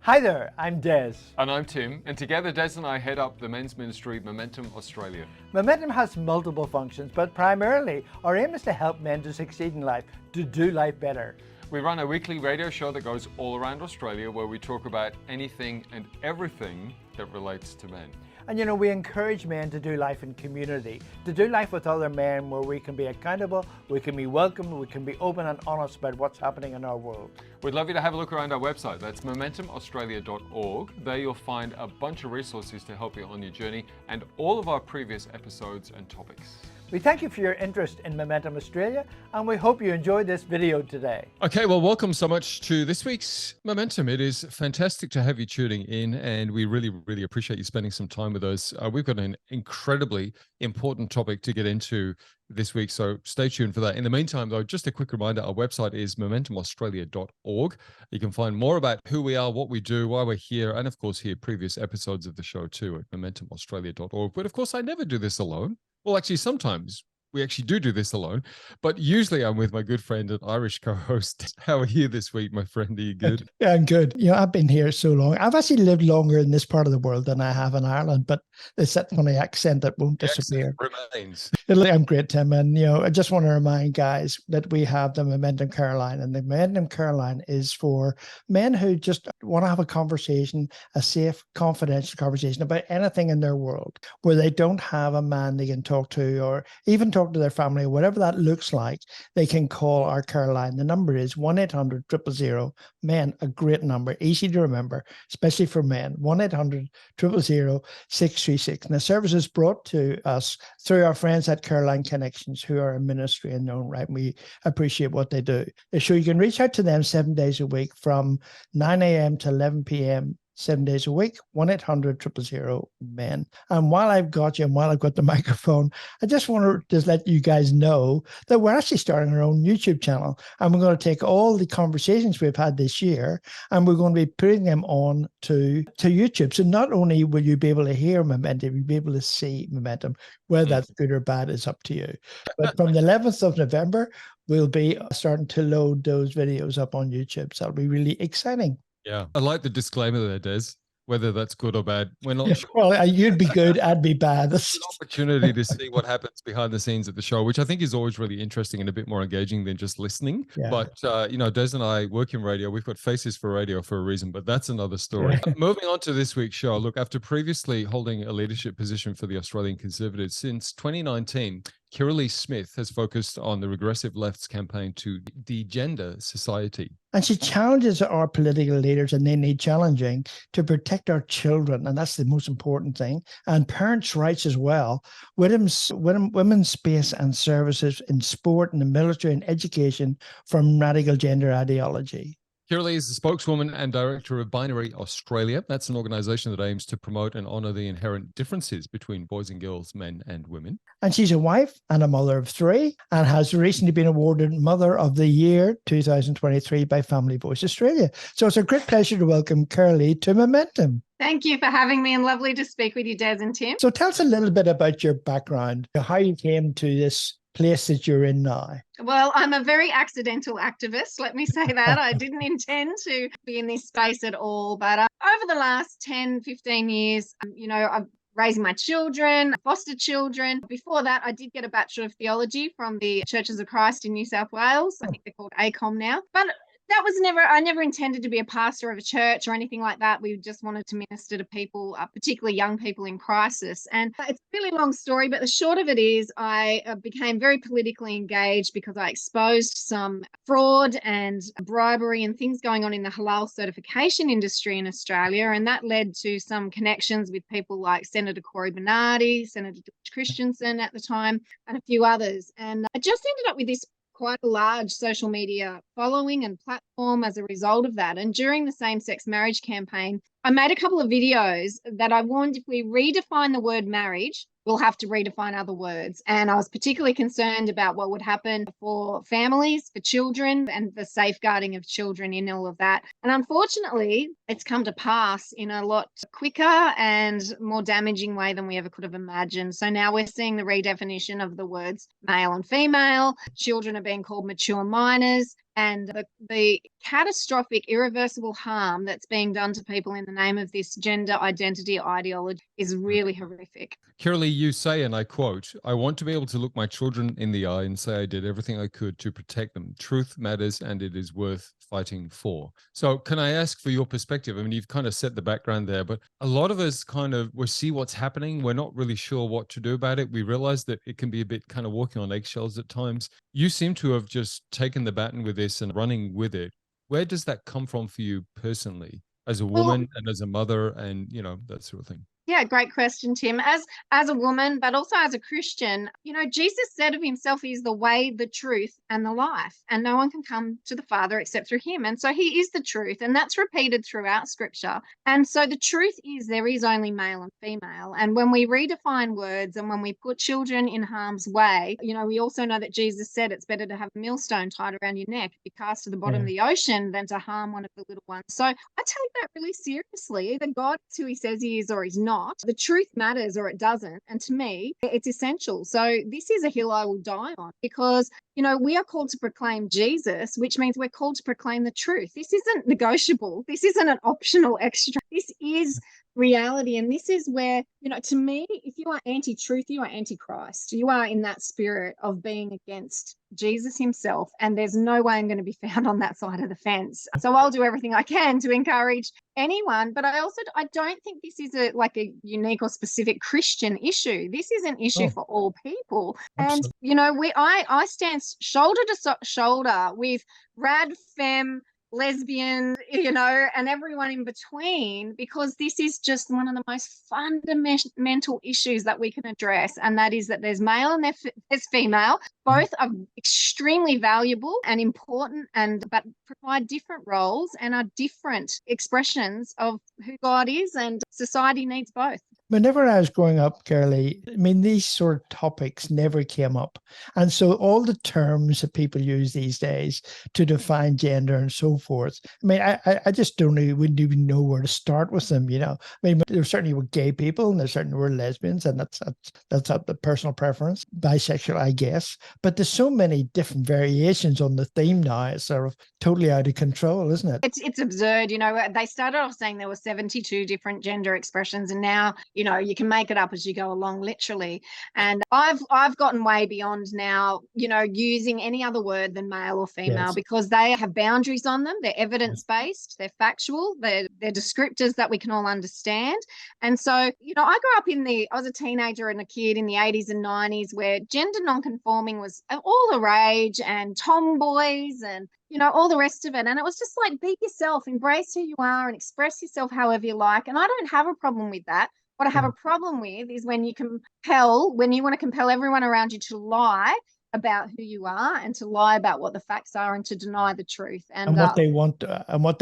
Hi there, I'm Des. And I'm Tim, and together Des and I head up the men's ministry Momentum Australia. Momentum has multiple functions, but primarily our aim is to help men to succeed in life, to do life better. We run a weekly radio show that goes all around Australia where we talk about anything and everything that relates to men. And you know, we encourage men to do life in community, to do life with other men where we can be accountable, we can be welcomed, we can be open and honest about what's happening in our world. We'd love you to have a look around our website. That's momentumaustralia.org. There you'll find a bunch of resources to help you on your journey and all of our previous episodes and topics. We thank you for your interest in Momentum Australia, and we hope you enjoyed this video today. Okay, well, welcome so much to this week's Momentum. It is fantastic to have you tuning in, and we really appreciate you spending some time with us. We've got an incredibly important topic to get into this week, so stay tuned for that. In the meantime, though, just a quick reminder, our website is momentumaustralia.org. You can find more about who we are, what we do, why we're here, and of course, hear previous episodes of the show too at momentumaustralia.org. But of course, I never do this alone. Well, actually, sometimes we actually do this alone, but usually I'm with my good friend and Irish co-host. How are you this week, my friend? Are you good? Yeah, I'm good. You know, I've been here so long. I've actually lived longer in this part of the world than I have in Ireland, but it's that funny accent that won't disappear. Remains. I'm great, Tim. And, you know, I just want to remind guys that we have the Momentum Caroline, and the Momentum Caroline is for men who just want to have a conversation, a safe, confidential conversation about anything in their world where they don't have a man they can talk to or even talk to their family, whatever that looks like. They can call our Caroline. The number is 1-800-000-men, a great number, easy to remember, especially for men. 1-800-000-636. And the service is brought to us through our friends at Caroline Connections, who are in ministry and known, right? And we appreciate what they do. So you can reach out to them 7 days a week from 9 a.m. to 11 p.m. 7 days a week, 1-800-000-men. And while I've got you and while I've got the microphone, I just want to just let you guys know that we're actually starting our own YouTube channel. And we're going to take all the conversations we've had this year and we're going to be putting them on to YouTube. So not only will you be able to hear Momentum, you'll be able to see Momentum. Whether that's good or bad is up to you. But from the 11th of November, we'll be starting to load those videos up on YouTube. So it'll be really exciting. Yeah, I like the disclaimer there, Des. Whether that's good or bad, we're not sure. Well, you'd be good, I'd be bad. It's an opportunity to see what happens behind the scenes at the show, which I think is always really interesting and a bit more engaging than just listening. Yeah. But, you know, Des and I work in radio. We've got faces for radio for a reason, but that's another story. Yeah. Moving on to this week's show. Look, after previously holding a leadership position for the Australian Conservatives since 2019, Kirralie Smith has focused on the regressive left's campaign to degender society. And she challenges our political leaders, and they need challenging, to protect our children. And that's the most important thing. And parents' rights as well. Women's space and services in sport and the military and education from radical gender ideology. Kirralie is the spokeswoman and director of Binary Australia. That's an organization that aims to promote and honor the inherent differences between boys and girls, men and women. And she's a wife and a mother of 3 and has recently been awarded Mother of the Year 2023 by Family Voice Australia. So it's a great pleasure to welcome Kirralie to Momentum. Thank you for having me, and lovely to speak with you, Des and Tim. So tell us a little bit about your background, how you came to this place that you're in now. Well, I'm a very accidental activist, let me say that. I didn't intend to be in this space at all, but over the last 10, 15 years, you know, I've raising my children, foster children. Before that, I did get a Bachelor of Theology from the Churches of Christ in New South Wales. I think they're called ACOM now. But that was I never intended to be a pastor of a church or anything like that. We just wanted to minister to people, particularly young people in crisis. And it's a really long story, but the short of it is I became very politically engaged because I exposed some fraud and bribery and things going on in the halal certification industry in Australia. And that led to some connections with people like Senator Cory Bernardi, Senator George Christensen at the time, and a few others. And I just ended up with this quite a large social media following and platform as a result of that. And during the same-sex marriage campaign, I made a couple of videos that I warned if we redefine the word marriage, we'll have to redefine other words. And I was particularly concerned about what would happen for families, for children, and the safeguarding of children in all of that. And unfortunately, it's come to pass in a lot quicker and more damaging way than we ever could have imagined. So now we're seeing the redefinition of the words male and female. Children are being called mature minors. and the catastrophic, irreversible harm that's being done to people in the name of this gender identity ideology is really horrific. Kirralie, you say, and I quote, "I want to be able to look my children in the eye and say I did everything I could to protect them. Truth matters and it is worth fighting for." So can I ask for your perspective? I mean, you've kind of set the background there, but a lot of us we see what's happening. We're not really sure what to do about it. We realize that it can be a bit kind of walking on eggshells at times. You seem to have just taken the baton with this and running with it. Where does that come from for you personally, as a woman and as a mother and, that sort of thing? Yeah, great question, Tim. As a woman, but also as a Christian, Jesus said of himself, he's the way, the truth, and the life, and no one can come to the Father except through him. And so he is the truth, and that's repeated throughout Scripture. And so the truth is there is only male and female. And when we redefine words and when we put children in harm's way, we also know that Jesus said it's better to have a millstone tied around your neck, be cast to the bottom of the ocean, than to harm one of the little ones. So I take that really seriously. Either God is who he says he is or he's not. The truth matters or it doesn't. And to me, it's essential. So this is a hill I will die on, because, we are called to proclaim Jesus, which means we're called to proclaim the truth. This isn't negotiable. This isn't an optional extra. This is reality. And this is where, to me, if you are anti-truth, you are anti-Christ. You are in that spirit of being against Jesus himself. And there's no way I'm going to be found on that side of the fence. So I'll do everything I can to encourage anyone. But I don't think this is a unique or specific Christian issue. This is an issue for all people. Absolutely. And, I stand shoulder to shoulder with rad femme, lesbian, and everyone in between, because this is just one of the most fundamental issues that we can address. And that is that there's male and there's female. Both are extremely valuable and important, but provide different roles and are different expressions of who God is, and society needs both. Whenever I was growing up, Kirralie, these sort of topics never came up. And so all the terms that people use these days to define gender and so forth, I just wouldn't even know where to start with them, There certainly were gay people and there certainly were lesbians, and that's up the personal preference. Bisexual, I guess. But there's so many different variations on the theme now. It's sort of totally out of control, isn't it? It's absurd. They started off saying there were 72 different gender expressions, and now, you can make it up as you go along, literally. And I've gotten way beyond now, using any other word than male or female, because they have boundaries on them. They're evidence-based, they're factual, they're descriptors that we can all understand. And so, I grew up I was a teenager and a kid in the 80s and 90s where gender non-conforming was all the rage, and tomboys and all the rest of it. And it was just like, be yourself, embrace who you are and express yourself however you like. And I don't have a problem with that. What I have a problem with is when you want to compel everyone around you to lie about who you are and to lie about what the facts are and to deny the truth. And what they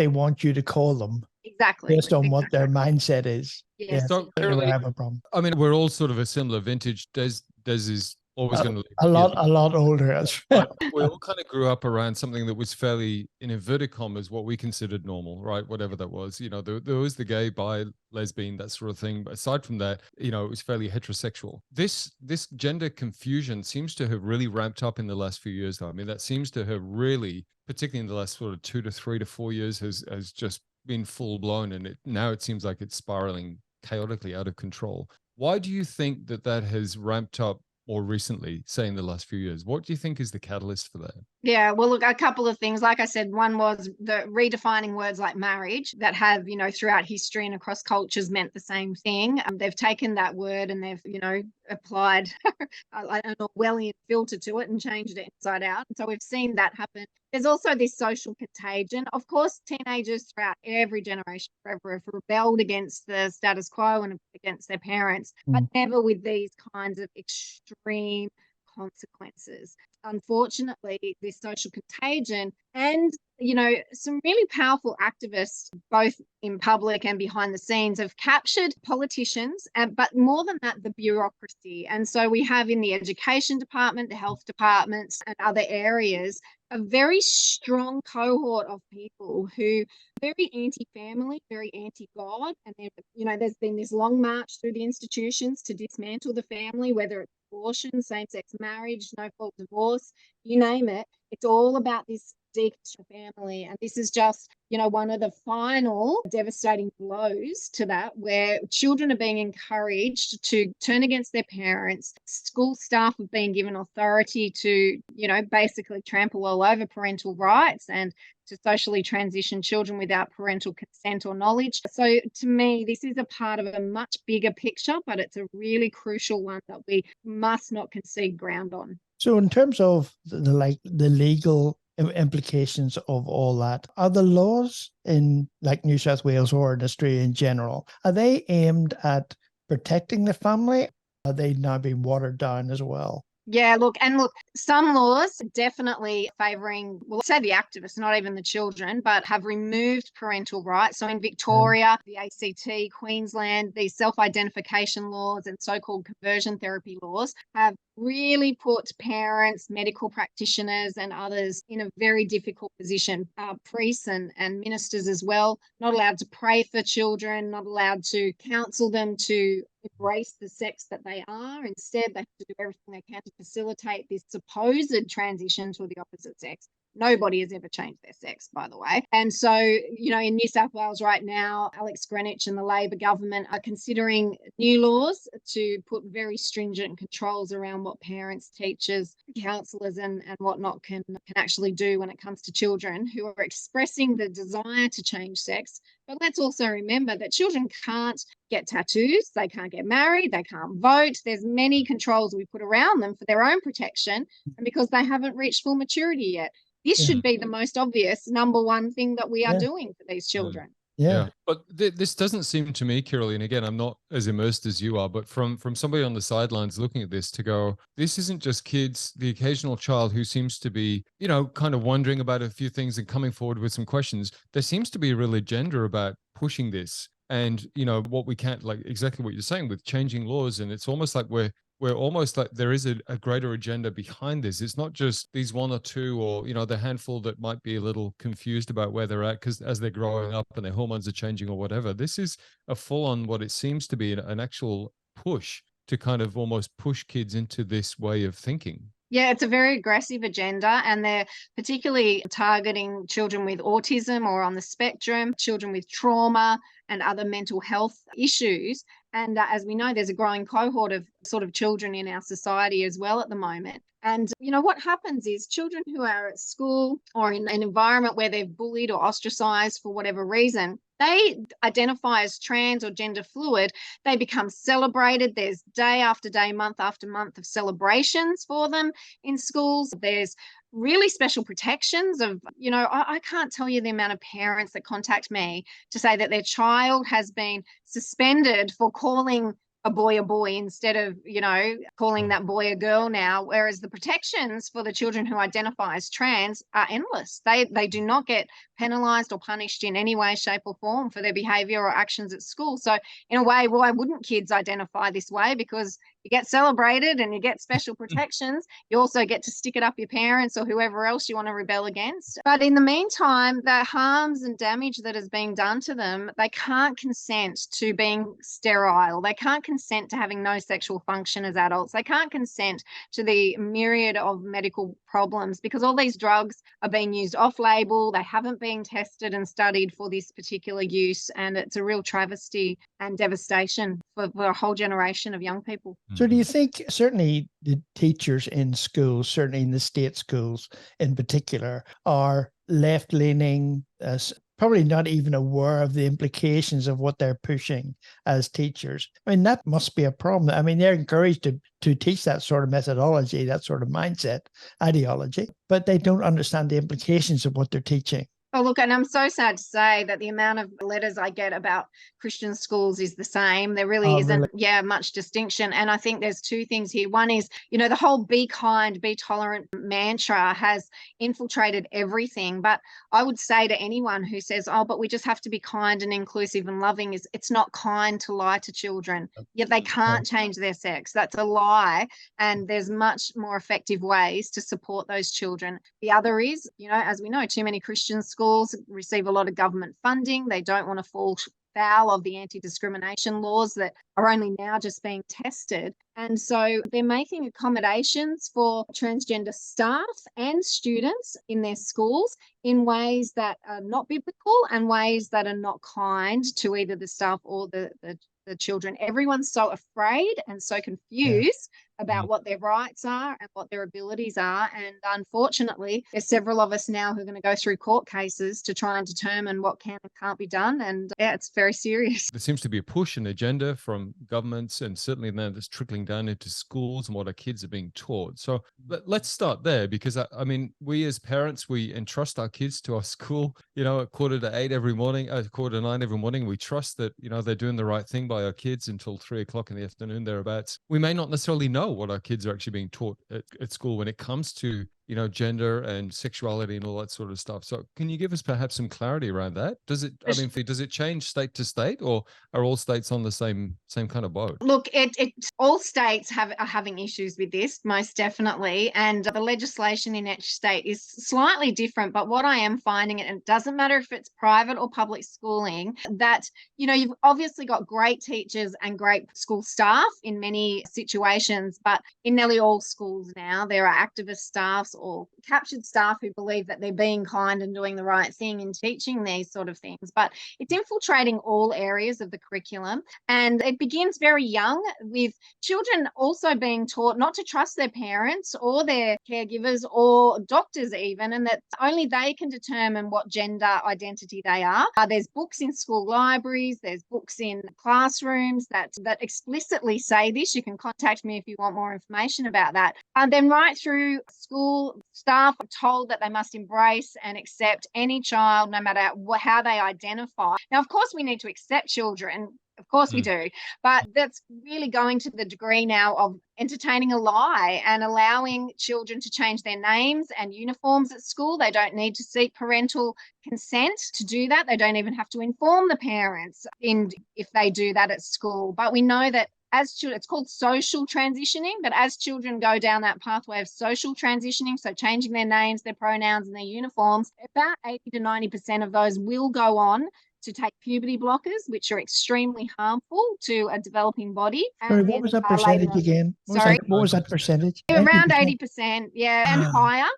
want you to call them. Exactly. Based on what their mindset is. Yes. So I have a problem. We're all sort of a similar vintage. Des is always going to a lot older. We all kind of grew up around something that was fairly, in inverted commas, what we considered normal, right? Whatever that was. There was the gay, bi, lesbian, that sort of thing. But aside from that, it was fairly heterosexual. This gender confusion seems to have really ramped up in the last few years, though. That seems to have really, particularly in the last sort of 2 to 3 to 4 years, has just been full blown. And now it seems like it's spiraling chaotically out of control. Why do you think that has ramped up more recently, say in the last few years? What do you think is the catalyst for that? Yeah, well, look, a couple of things. Like I said, one was the redefining words like marriage that have, throughout history and across cultures meant the same thing. They've taken that word and they've, applied an Orwellian filter to it and changed it inside out. And so we've seen that happen. There's also this social contagion. Of course, teenagers throughout every generation forever have rebelled against the status quo and against their parents, but never with these kinds of extreme consequences. Unfortunately, this social contagion and, some really powerful activists, both in public and behind the scenes, have captured politicians, but more than that, the bureaucracy. And so we have in the education department, the health departments and other areas, a very strong cohort of people who are very anti-family, very anti-God. And, there's been this long march through the institutions to dismantle the family, whether it's abortion, same-sex marriage, no-fault divorce, you name it. It's all about this decommission of family. And this is just, one of the final devastating blows to that, where children are being encouraged to turn against their parents. School staff have been given authority to, basically trample all over parental rights and to socially transition children without parental consent or knowledge. So to me, this is a part of a much bigger picture, but it's a really crucial one that we must not concede ground on. So in terms of the legal implications of all that, are the laws in like New South Wales or in Australia in general, are they aimed at protecting the family? Are they now being watered down as well? Yeah, look, some laws definitely favouring, well, say the activists, not even the children, but have removed parental rights. So in Victoria, the ACT, Queensland, these self-identification laws and so-called conversion therapy laws have really put parents, medical practitioners and others in a very difficult position. Priests and ministers as well, not allowed to pray for children, not allowed to counsel them to embrace the sex that they are. Instead, they have to do everything they can to facilitate this supposed transition to the opposite sex. Nobody has ever changed their sex, by the way. And so, in New South Wales right now, Alex Greenwich and the Labor government are considering new laws to put very stringent controls around what parents, teachers, counsellors and whatnot can actually do when it comes to children who are expressing the desire to change sex. But let's also remember that children can't get tattoos, they can't get married, they can't vote. There's many controls we put around them for their own protection and because they haven't reached full maturity yet. This should be the most obvious number one thing that we are doing for these children. Yeah. But this doesn't seem to me, Kirralie, and again, I'm not as immersed as you are, but from somebody on the sidelines looking at this to go, this isn't just kids, the occasional child who seems to be, kind of wondering about a few things and coming forward with some questions. There seems to be a real agenda about pushing this and, what we can't, like exactly what you're saying with changing laws. And it's almost like we're almost like there is a greater agenda behind this. It's not just these one or two or, the handful that might be a little confused about where they're at because as they're growing up and their hormones are changing or whatever. This is a full on what it seems to be an actual push to kind of almost push kids into this way of thinking. Yeah, it's a very aggressive agenda, and they're particularly targeting children with autism or on the spectrum, children with trauma and other mental health issues. And as we know, there's a growing cohort of sort of children in our society as well at the moment. And, what happens is children who are at school or in an environment where they're bullied or ostracized for whatever reason, they identify as trans or gender fluid. They become celebrated. There's day after day, month after month of celebrations for them in schools. There's really special protections of, I can't tell you the amount of parents that contact me to say that their child has been suspended for calling a boy instead of, calling that boy a girl now, whereas the protections for the children who identify as trans are endless. They do not get penalized or punished in any way, shape or form for their behavior or actions at school. So in a way, why wouldn't kids identify this way? Because you get celebrated and you get special protections. You also get to stick it up your parents or whoever else you want to rebel against. But in the meantime, the harms and damage that is being done to them, they can't consent to being sterile. They can't consent to having no sexual function as adults. They can't consent to the myriad of medical problems because all these drugs are being used off-label. They haven't been tested and studied for this particular use. And it's a real travesty and devastation for a whole generation of young people. So do you think certainly the teachers in schools, certainly in the state schools in particular, are left-leaning, probably not even aware of the implications of what they're pushing as teachers? I mean, that must be a problem. I mean, they're encouraged to teach that sort of methodology, that sort of mindset, ideology, but they don't understand the implications of what they're teaching. Oh, look, and I'm so sad to say that the amount of letters I get about Christian schools is the same. There really isn't, much distinction. And I think there's two things here. One is, the whole be kind, be tolerant mantra has infiltrated everything. But I would say to anyone who says, oh, but we just have to be kind and inclusive and loving, it's not kind to lie to children. Yet they can't change their sex. That's a lie. And there's much more effective ways to support those children. The other is, as we know, too many Christian schools receive a lot of government funding. They don't want to fall afoul of the anti-discrimination laws that are only now just being tested. And so they're making accommodations for transgender staff and students in their schools in ways that are not biblical and ways that are not kind to either the staff or the children. Everyone's so afraid and so confused about what their rights are and what their abilities are. And unfortunately, there's several of us now who are going to go through court cases to try and determine what can and can't be done. And yeah, it's very serious. There seems to be a push and agenda from governments, and certainly then it's trickling down into schools and what our kids are being taught. So let's start there, because I mean, we as parents, we entrust our kids to our school, at 7:45 every morning, 8:45 every morning. We trust that, they're doing the right thing by our kids until 3:00 in the afternoon, thereabouts. We may not necessarily know what our kids are actually being taught at school when it comes to gender and sexuality and all that sort of stuff. So can you give us perhaps some clarity around that? Does it change state to state, or are all states on the same kind of boat? Look, all states are having issues with this, most definitely. And the legislation in each state is slightly different. But what I am finding, and it doesn't matter if it's private or public schooling, that, you've obviously got great teachers and great school staff in many situations, but in nearly all schools now, there are activist staffs or captured staff who believe that they're being kind and doing the right thing in teaching these sort of things. But it's infiltrating all areas of the curriculum. And it begins very young, with children also being taught not to trust their parents or their caregivers or doctors even, and that only they can determine what gender identity they are. There's books in school libraries, there's books in classrooms that explicitly say this. You can contact me if you want more information about that. And then right through school, staff are told that they must embrace and accept any child, no matter how they identify. Now, of course, we need to accept children. Of course we do. But that's really going to the degree now of entertaining a lie and allowing children to change their names and uniforms at school. They don't need to seek parental consent to do that. They don't even have to inform the parents if they do that at school. But we know that as children, it's called social transitioning, but as children go down that pathway of social transitioning, so changing their names, their pronouns, and their uniforms, about 80 to 90% of those will go on to take puberty blockers, which are extremely harmful to a developing body. Sorry, what was that percentage again? What was that percentage? Around 80%, and higher.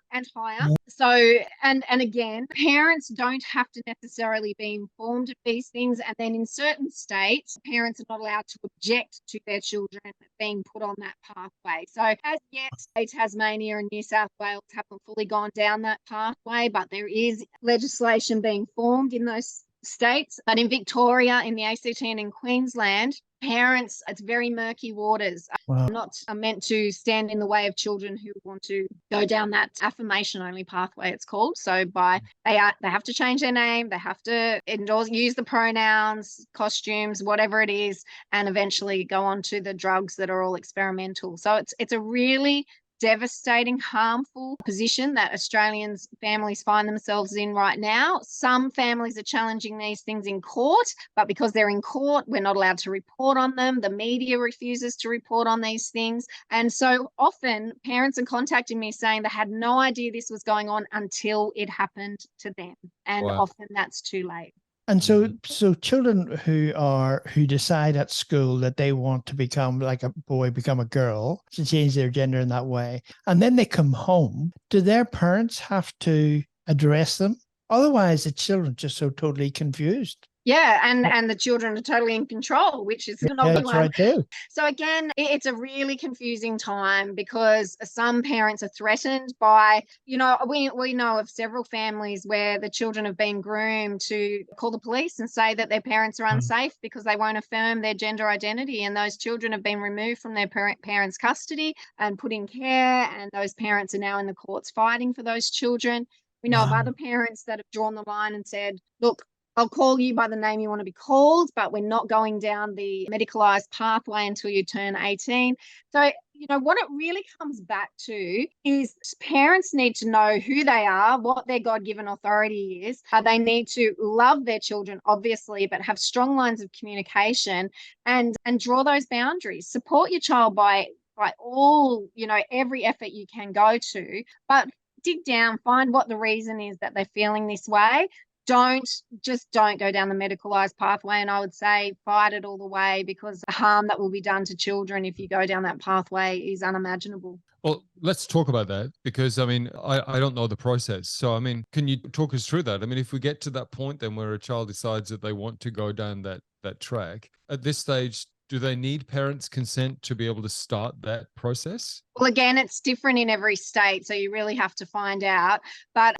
So, and again, parents don't have to necessarily be informed of these things. And then in certain states, parents are not allowed to object to their children being put on that pathway. So as yet, Tasmania and New South Wales haven't fully gone down that pathway, but there is legislation being formed in those states. But in Victoria, in the ACT and in Queensland, parents, it's very murky waters. Wow. Not meant to stand in the way of children who want to go down that affirmation only pathway, it's called. So they have to change their name, they have to use the pronouns, costumes, whatever it is, and eventually go on to the drugs that are all experimental. So it's a really devastating, harmful position that Australians families find themselves in right now. Some families are challenging these things in court, but because they're in court, we're not allowed to report on them. The media refuses to report on these things. And so often parents are contacting me saying they had no idea this was going on until it happened to them. And often that's too late. And so children who decide at school that they want to become like a boy, become a girl, to change their gender in that way, and then they come home, do their parents have to address them? Otherwise, the children are just so totally confused. Yeah, and the children are totally in control, which is an obvious one. Right too. So again, it's a really confusing time because some parents are threatened by, we know of several families where the children have been groomed to call the police and say that their parents are unsafe because they won't affirm their gender identity, and those children have been removed from their parents' custody and put in care, and those parents are now in the courts fighting for those children. We know of other parents that have drawn the line and said, look, I'll call you by the name you want to be called, but we're not going down the medicalised pathway until you turn 18. So, what it really comes back to is parents need to know who they are, what their God-given authority is. They need to love their children, obviously, but have strong lines of communication and draw those boundaries. Support your child by all, every effort you can go to, but dig down, find what the reason is that they're feeling this way. don't go down the medicalized pathway. And I would say fight it all the way, because the harm that will be done to children if you go down that pathway is unimaginable. Well, let's talk about that, because I mean, I don't know the process. So, I mean, can you talk us through that? I mean, if we get to that point then where a child decides that they want to go down that track, at this stage, do they need parents' consent to be able to start that process? Well, again, it's different in every state, so you really have to find out. But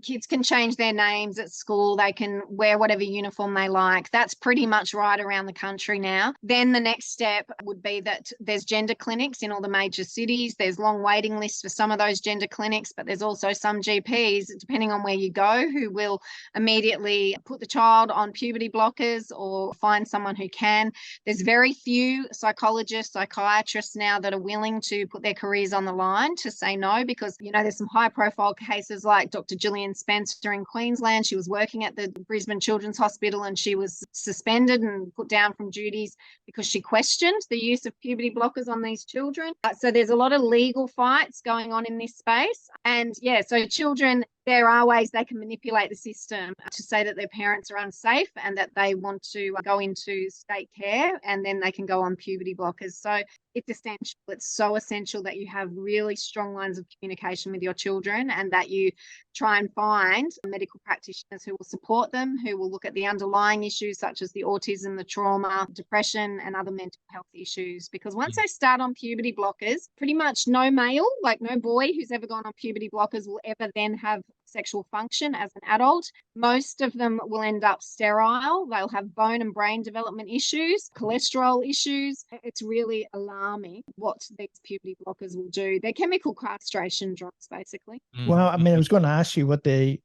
kids can change their names at school. They can wear whatever uniform they like. That's pretty much right around the country now. Then the next step would be that there's gender clinics in all the major cities. There's long waiting lists for some of those gender clinics, but there's also some GPs, depending on where you go, who will immediately put the child on puberty blockers or find someone who can. There's very few psychologists, psychiatrists now that are willing to put their careers on the line to say no, because, there's some high profile cases like Dr. Gillian Spencer in Queensland. She was working at the Brisbane Children's Hospital and she was suspended and put down from duties because she questioned the use of puberty blockers on these children. So there's a lot of legal fights going on in this space. And so children, there are ways they can manipulate the system to say that their parents are unsafe and that they want to go into state care, and then they can go on puberty blockers. So it's essential. It's so essential that you have really strong lines of communication with your children, and that you try and find medical practitioners who will support them, who will look at the underlying issues such as the autism, the trauma, depression, and other mental health issues. Because once they start on puberty blockers, pretty much no male, like no boy who's ever gone on puberty blockers will ever then have sexual function as an adult. Most of them will end up sterile. They'll have bone and brain development issues, cholesterol issues. It's really alarming what these puberty blockers will do. They're chemical castration drugs, basically. Well, I mean, I was going to ask you what the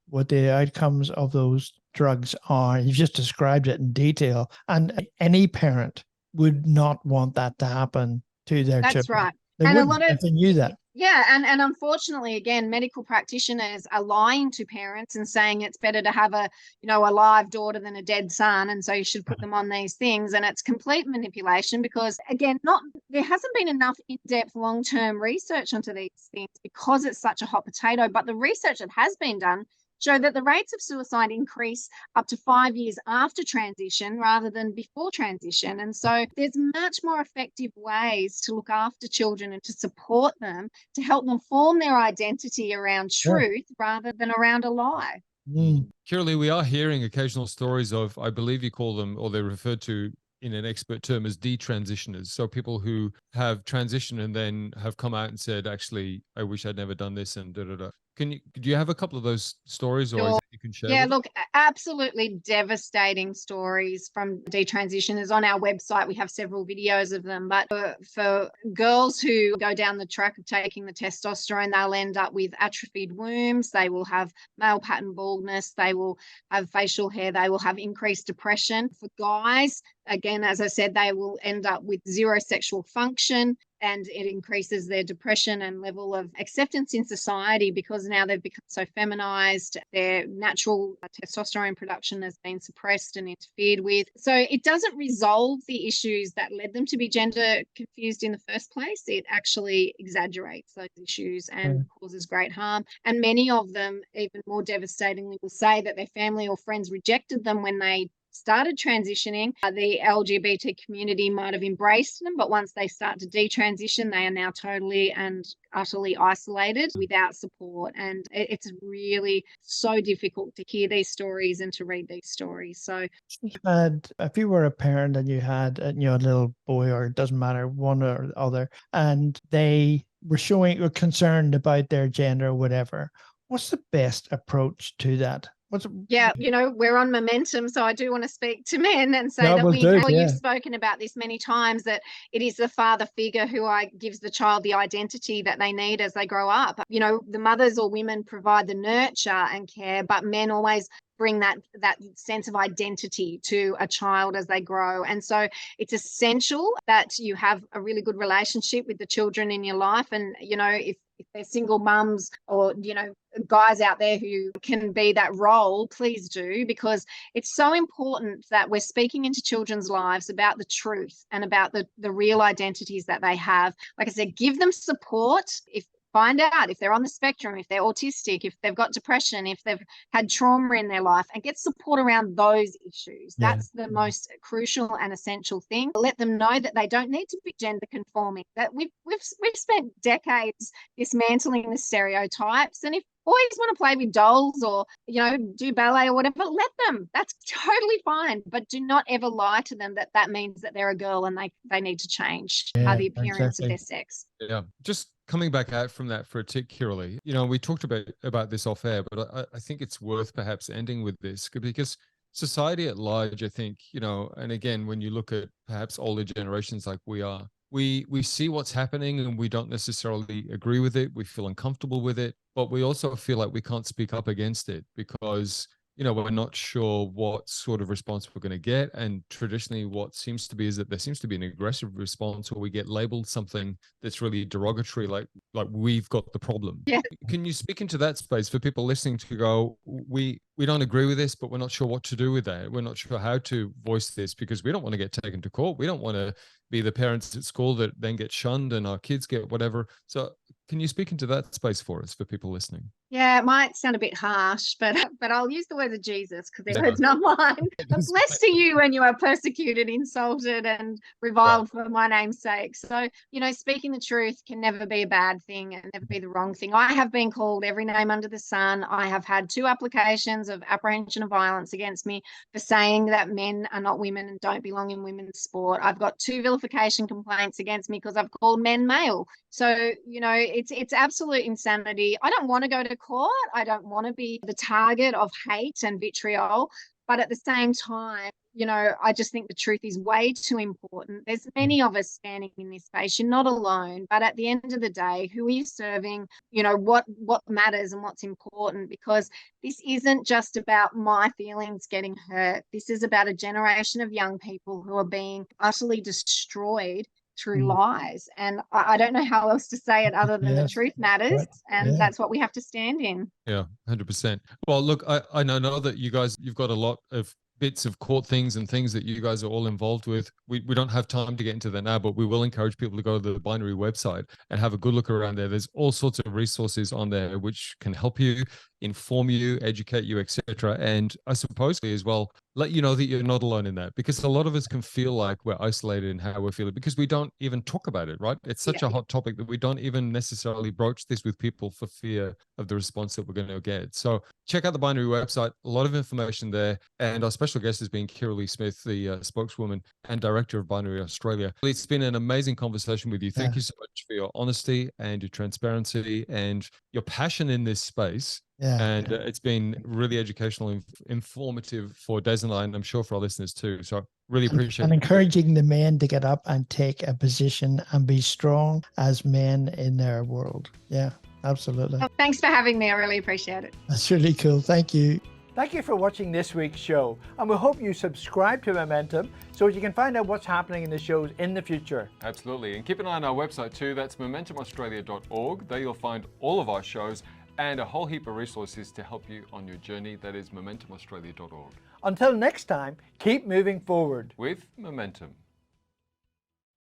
outcomes of those drugs are. You've just described it in detail, and any parent would not want that to happen to their children. That's right. They and a wouldn't lot of if they knew that. Yeah, and unfortunately, again, medical practitioners are lying to parents and saying it's better to have a live daughter than a dead son, and so you should put them on these things. And it's complete manipulation because, again, there hasn't been enough in-depth long-term research onto these things because it's such a hot potato. But the research that has been done show that the rates of suicide increase up to 5 years after transition rather than before transition. And so there's much more effective ways to look after children and to support them, to help them form their identity around truth rather than around a lie. Kirralie, we are hearing occasional stories of, I believe you call them, or they're referred to in an expert term, as detransitioners. So people who have transitioned and then have come out and said, actually, I wish I'd never done this, and da-da-da. Do you have a couple of those stories, or is it you can share? Yeah, look, absolutely devastating stories from detransitioners. On our website, we have several videos of them. But for girls who go down the track of taking the testosterone, they'll end up with atrophied wombs. They will have male pattern baldness. They will have facial hair. They will have increased depression. For guys, again, as I said, they will end up with zero sexual function, and it increases their depression and level of acceptance in society because now they've become so feminized. Their natural testosterone production has been suppressed and interfered with. So it doesn't resolve the issues that led them to be gender confused in the first place. It actually exaggerates those issues and causes great harm. And many of them, even more devastatingly, will say that their family or friends rejected them when they started transitioning. The LGBT community might have embraced them, but once they start to detransition, they are now totally and utterly isolated without support. And it's really so difficult to hear these stories and to read these stories. So if you were a parent and you had a little boy, or it doesn't matter, one or the other, and they were concerned about their gender or whatever, what's the best approach to that? We're on momentum, so I do want to speak to men and say that you've spoken about this many times, that it is the father figure who gives the child the identity that they need as they grow up. The mothers or women provide the nurture and care, but men always bring that sense of identity to a child as they grow. And so it's essential that you have a really good relationship with the children in your life. And, if they're single mums or, guys out there who can be that role, please do, because it's so important that we're speaking into children's lives about the truth and about the real identities that they have. Like I said, give them support. If find out if they're on the spectrum, if they're autistic, if they've got depression, if they've had trauma in their life, and get support around those issues. Yeah. That's the most crucial and essential thing. Let them know that they don't need to be gender conforming, that we've spent decades dismantling the stereotypes. And if boys want to play with dolls or, do ballet or whatever, let them. That's totally fine. But do not ever lie to them that means that they're a girl and they need to change the appearance of their sex. Yeah. Just coming back out from that for a tick, Kirralie, we talked about this off air, but I think it's worth perhaps ending with this, because society at large, I think, and again, when you look at perhaps older generations like we are, we see what's happening and we don't necessarily agree with it. We feel uncomfortable with it, but we also feel like we can't speak up against it because we're not sure what sort of response we're going to get. And traditionally what seems to be is that there seems to be an aggressive response, or we get labeled something that's really derogatory, like we've got the problem. Yeah. Can you speak into that space for people listening to go, we don't agree with this, but we're not sure what to do with that. We're not sure how to voice this because we don't want to get taken to court. We don't want to be the parents at school that then get shunned and our kids get whatever. So can you speak into that space for us, for people listening? Yeah, it might sound a bit harsh, but I'll use the words of Jesus because they're words, not mine. Blessed are you when you are persecuted, insulted, and reviled for my name's sake. So, speaking the truth can never be a bad thing and never be the wrong thing. I have been called every name under the sun. I have had 2 applications of apprehension of violence against me for saying that men are not women and don't belong in women's sport. I've got 2 vilification complaints against me because I've called men male. So, it's absolute insanity. I don't want to go to court. I don't want to be the target of hate and vitriol. But at the same time, I just think the truth is way too important. There's many of us standing in this space. You're not alone. But at the end of the day, who are you serving? What matters and what's important? Because this isn't just about my feelings getting hurt. This is about a generation of young people who are being utterly destroyed through lies. And I don't know how else to say it other than the truth matters. And that's what we have to stand in. Yeah, 100%. Well, look, I know that you've got a lot of bits of court things and things that you guys are all involved with. We don't have time to get into that now, but we will encourage people to go to the Binary website and have a good look around there. There's all sorts of resources on there which can help you, inform you, educate you, etc. And I suppose as well, let you know that you're not alone in that, because a lot of us can feel like we're isolated in how we're feeling because we don't even talk about it, right? It's such a hot topic that we don't even necessarily broach this with people for fear of the response that we're going to get. So check out the Binary website, a lot of information there. And our special guest has been Kirralie Smith, the spokeswoman and director of Binary Australia. It's been an amazing conversation with you. Thank you so much for your honesty and your transparency and your passion in this space. And it's been really educational, informative for Des and I, and I'm sure for our listeners too. So really appreciate it. And encouraging the men to get up and take a position and be strong as men in their world. Yeah, absolutely. Well, thanks for having me. I really appreciate it. That's really cool. Thank you. Thank you for watching this week's show, and we hope you subscribe to Momentum so you can find out what's happening in the shows in the future. Absolutely. And keep an eye on our website too. That's momentumaustralia.org. There you'll find all of our shows and a whole heap of resources to help you on your journey. That is momentumaustralia.org. Until next time, keep moving forward with Momentum.